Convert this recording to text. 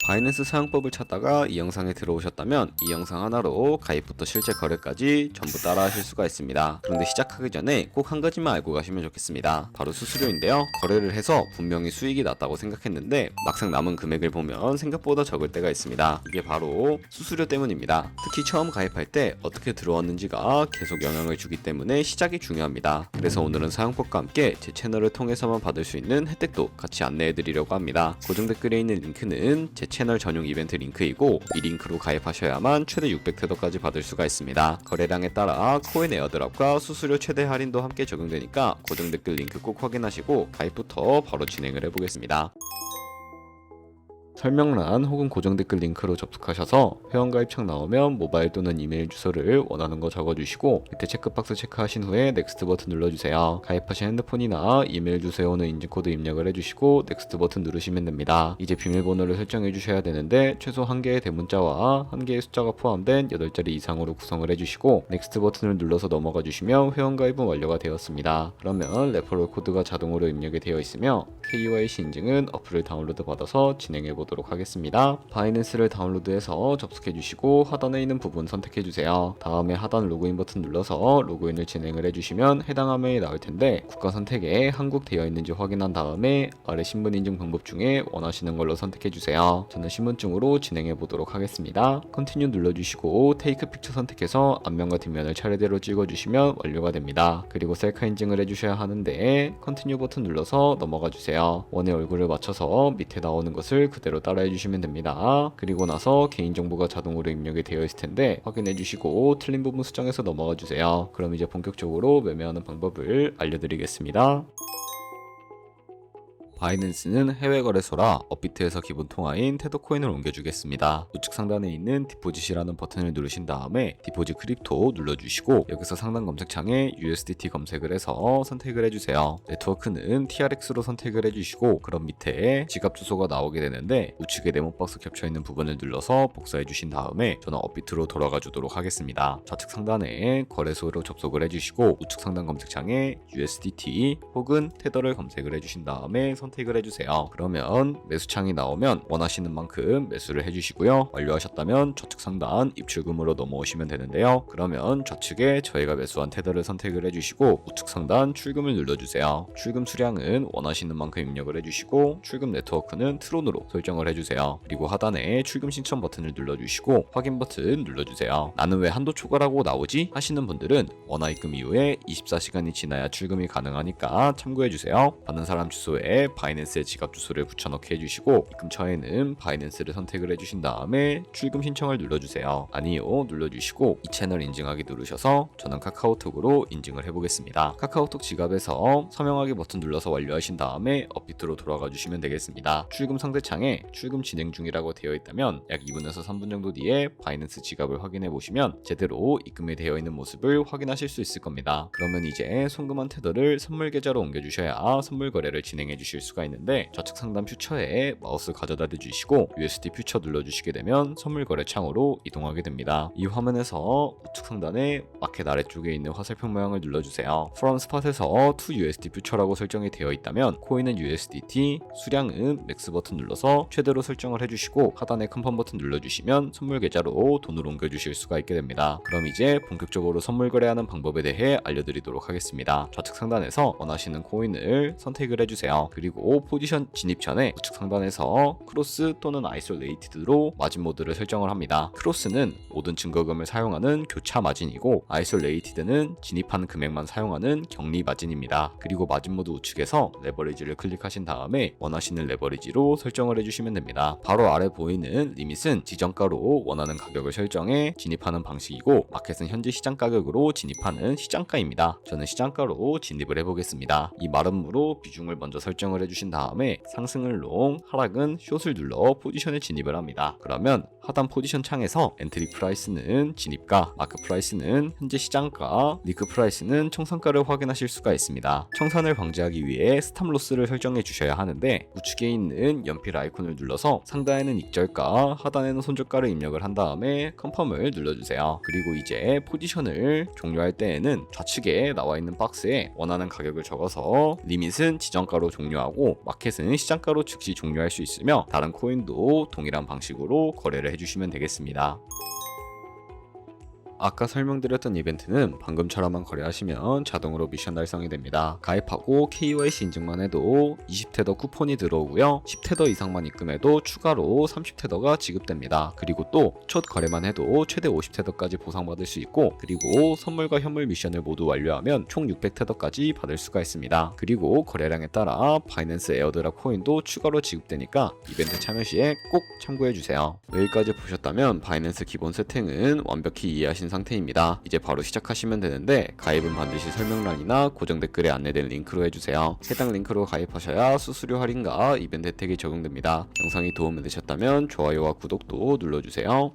바이낸스 사용법을 찾다가 이 영상에 들어오셨다면 이 영상 하나로 가입부터 실제 거래까지 전부 따라 하실 수가 있습니다. 그런데 시작하기 전에 꼭 한 가지만 알고 가시면 좋겠습니다. 바로 수수료인데요. 거래를 해서 분명히 수익이 났다고 생각했는데 막상 남은 금액을 보면 생각보다 적을 때가 있습니다. 이게 바로 수수료 때문입니다. 특히 처음 가입할 때 어떻게 들어왔는지가 계속 영향을 주기 때문에 시작이 중요합니다. 그래서 오늘은 사용법과 함께 제 채널을 통해서만 받을 수 있는 혜택도 같이 안내해 드리려고 합니다. 고정 댓글에 있는 링크는 제 채널 전용 이벤트 링크이고 이 링크로 가입하셔야만 최대 600테더까지 받을 수가 있습니다. 거래량에 따라 코인 에어드랍과 수수료 최대 할인도 함께 적용되니까 고정 댓글 링크 꼭 확인하시고 가입부터 바로 진행을 해보겠습니다. 설명란 혹은 고정 댓글 링크로 접속하셔서 회원가입 창 나오면 모바일 또는 이메일 주소를 원하는 거 적어주시고 밑에 체크박스 체크하신 후에 넥스트 버튼 눌러주세요. 가입하신 핸드폰이나 이메일 주소에 오는 인증코드 입력을 해주시고 넥스트 버튼 누르시면 됩니다. 이제 비밀번호를 설정해 주셔야 되는데 최소 1개의 대문자와 1개의 숫자가 포함된 8자리 이상으로 구성을 해주시고 넥스트 버튼을 눌러서 넘어가 주시면 회원가입은 완료가 되었습니다. 그러면 레퍼럴 코드가 자동으로 입력이 되어 있으며 KYC 인증은 어플을 다운로드 받아서 진행해 보도록 하겠습니다. 바이낸스를 다운로드해서 접속해 주시고 하단에 있는 부분 선택해 주세요. 다음에 하단 로그인 버튼 눌러서 로그인을 진행을 해주시면 해당 화면이 나올 텐데 국가 선택에 한국 되어 있는지 확인한 다음에 아래 신분 인증 방법 중에 원하시는 걸로 선택해 주세요. 저는 신분증으로 진행해 보도록 하겠습니다. 컨티뉴 눌러주시고 테이크 픽처 선택해서 앞면과 뒷면을 차례대로 찍어주시면 완료가 됩니다. 그리고 셀카 인증을 해주셔야 하는데 컨티뉴 버튼 눌러서 넘어가 주세요. 원의 얼굴을 맞춰서 밑에 나오는 것을 그대로 따라해 주시면 됩니다. 그리고 나서 개인정보가 자동으로 입력이 되어 있을 텐데 확인해 주시고 틀린 부분 수정해서 넘어가 주세요. 그럼 이제 본격적으로 매매하는 방법을 알려드리겠습니다. 바이낸스는 해외 거래소라 업비트에서 기본 통화인 테더코인을 옮겨주겠습니다. 우측 상단에 있는 디포짓이라는 버튼을 누르신 다음에 디포짓 크립토 눌러주시고 여기서 상단 검색창에 USDT 검색을 해서 선택을 해주세요. 네트워크는 TRX로 선택을 해주시고 그럼 밑에 지갑 주소가 나오게 되는데 우측에 네모박스 겹쳐있는 부분을 눌러서 복사해 주신 다음에 저는 업비트로 돌아가 주도록 하겠습니다. 좌측 상단에 거래소로 접속을 해주시고 우측 상단 검색창에 USDT 혹은 테더를 검색을 해주신 다음에 선택을 해주세요. 그러면 매수창이 나오면 원하시는 만큼 매수를 해주시고요. 완료하셨다면 좌측 상단 입출금으로 넘어오시면 되는데요. 그러면 좌측에 저희가 매수한 테더를 선택을 해주시고 우측 상단 출금을 눌러주세요. 출금 수량은 원하시는 만큼 입력을 해주시고 출금 네트워크는 트론으로 설정을 해주세요. 그리고 하단에 출금 신청 버튼을 눌러주시고 확인 버튼 눌러주세요. 나는 왜 한도 초과라고 나오지? 하시는 분들은 원화 입금 이후에 24시간이 지나야 출금이 가능하니까 참고해주세요. 받는 사람 주소에 바이낸스의 지갑 주소를 붙여넣기 해주시고 입금처에는 바이낸스를 선택을 해주신 다음에 출금 신청을 눌러주세요. 아니요 눌러주시고 이 채널 인증하기 누르셔서 저는 카카오톡으로 인증을 해보겠습니다. 카카오톡 지갑에서 서명하기 버튼 눌러서 완료하신 다음에 업비트로 돌아가 주시면 되겠습니다. 출금 상대창에 출금 진행 중이라고 되어 있다면 약 2분에서 3분 정도 뒤에 바이낸스 지갑을 확인해 보시면 제대로 입금이 되어 있는 모습을 확인하실 수 있을 겁니다. 그러면 이제 송금한 테더를 선물 계좌로 옮겨주셔야 선물 거래를 진행해 주실 수가 있는데 좌측 상단 퓨처에 마우스 가져다 대주시고 USD 퓨처 눌러주시게 되면 선물 거래 창으로 이동하게 됩니다. 이 화면에서 우측 상단에 마켓 아래쪽에 있는 화살표 모양을 눌러주세요. From Spot에서 to USD 퓨처라고 설정이 되어 있다면 코인은 USDT, 수량은 맥스 버튼 눌러서 최대로 설정을 해주시고 하단에 컨펌 버튼 눌러주시면 선물 계좌로 돈을 옮겨주실 수가 있게 됩니다. 그럼 이제 본격적으로 선물 거래하는 방법에 대해 알려드리도록 하겠습니다. 좌측 상단에서 원하시는 코인을 선택을 해주세요. 그리고 포지션 진입 전에 우측 상단에서 크로스 또는 아이솔레이티드로 마진 모드를 설정을 합니다. 크로스는 모든 증거금을 사용하는 교차 마진이고 아이솔레이티드는 진입한 금액만 사용하는 격리 마진입니다. 그리고 마진 모드 우측에서 레버리지를 클릭하신 다음에 원하시는 레버리지로 설정을 해주시면 됩니다. 바로 아래 보이는 리밋은 지정가로 원하는 가격을 설정해 진입하는 방식이고 마켓은 현재 시장 가격으로 진입하는 시장가입니다. 저는 시장가로 진입을 해보겠습니다. 이 마름모로 비중을 먼저 설정을 해주신 다음에 상승은 롱, 하락은 숏을 눌러 포지션에 진입을 합니다. 그러면 하단 포지션 창에서 엔트리 프라이스는 진입가, 마크 프라이스는 현재 시장가, 리크 프라이스는 청산가를 확인하실 수가 있습니다. 청산을 방지하기 위해 스탑 로스를 설정해 주셔야 하는데 우측에 있는 연필 아이콘을 눌러서 상단에는 익절가, 하단에는 손절가를 입력을 한 다음에 컨펌을 눌러주세요. 그리고 이제 포지션을 종료할 때에는 좌측에 나와 있는 박스에 원하는 가격을 적어서 리밋은 지정가로 종료하고 마켓은 시장가로 즉시 종료할 수 있으며 다른 코인도 동일한 방식으로 거래를 해주시면 되겠습니다. 아까 설명드렸던 이벤트는 방금처럼만 거래하시면 자동으로 미션 달성이 됩니다. 가입하고 KYC 인증만 해도 20테더 쿠폰이 들어오고요. 10테더 이상만 입금해도 추가로 30테더가 지급됩니다. 그리고 또 첫 거래만 해도 최대 50테더까지 보상받을 수 있고, 그리고 선물과 현물 미션을 모두 완료하면 총 600테더까지 받을 수가 있습니다. 그리고 거래량에 따라 바이낸스 에어드랍 코인도 추가로 지급되니까 이벤트 참여 시에 꼭 참고해주세요. 여기까지 보셨다면 바이낸스 기본 세팅은 완벽히 이해하신 상태입니다. 이제 바로 시작하시면 되는데 가입은 반드시 설명란이나 고정 댓글에 안내된 링크로 해주세요. 해당 링크로 가입하셔야 수수료 할인과 이벤트 혜택이 적용됩니다. 영상이 도움이 되셨다면 좋아요와 구독도 눌러주세요.